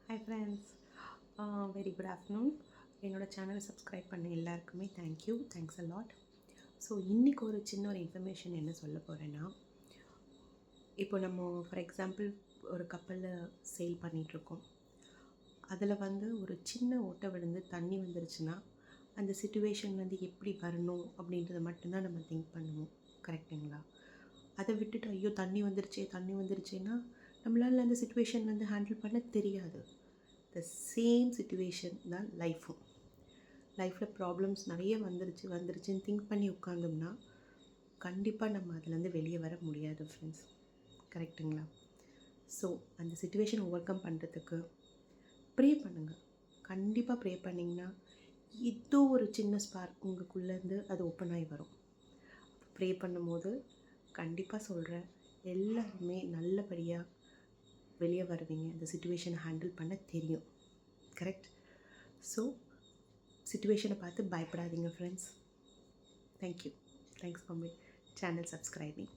Hi friends, very good afternoon. என்னோடய சேனலை subscribe பண்ண எல்லாருக்குமே thank you, thanks a lot. So இன்றைக்கி ஒரு சின்ன ஒரு இன்ஃபர்மேஷன் என்ன சொல்ல போகிறேன்னா, இப்போ நம்ம ஃபார் எக்ஸாம்பிள் ஒரு கப்பலில் செயில் பண்ணிகிட்ருக்கோம். அதில் ஒரு சின்ன ஓட்டை விழுந்து தண்ணி வந்துருச்சுன்னா அந்த சிச்சுவேஷன் எப்படி வரணும் அப்படின்றத மட்டும்தான் நம்ம திங்க் பண்ணுவோம். கரெக்டுங்களா? அதை விட்டுட்டு ஐயோ தண்ணி வந்துருச்சேன்னா நம்மளால் அந்த சிச்சுவேஷன் ஹேண்டில் பண்ண தெரியாது. த சேம் சிச்சுவேஷன் தான் லைஃப்பும். லைஃப்பில் ப்ராப்ளம்ஸ் நிறைய வந்துருச்சுன்னு திங்க் பண்ணி உட்காந்தோம்னா கண்டிப்பாக நம்ம அதுலேருந்து வெளியே வர முடியாது ஃப்ரெண்ட்ஸ். கரெக்டுங்களா? ஸோ அந்த சிச்சுவேஷன் ஓவர் கம் பண்ணுறதுக்கு ப்ரே பண்ணுங்கள். கண்டிப்பாக ப்ரே பண்ணிங்கன்னா ஏதோ ஒரு சின்ன ஸ்பார்க் உங்களுக்குள்ளேருந்து அது ஓப்பன் ஆகி வரும். ப்ரே பண்ணும்போது கண்டிப்பாக சொல்கிறேன், எல்லாருமே நல்லபடியாக வெளியே வருவீங்க. இந்த சிச்சுவேஷனை ஹேண்டில் பண்ண தெரியும். கரெக்ட்? ஸோ சிச்சுவேஷனை பார்த்து பயப்படாதீங்க friends. Thank you. Thanks for my channel subscribing.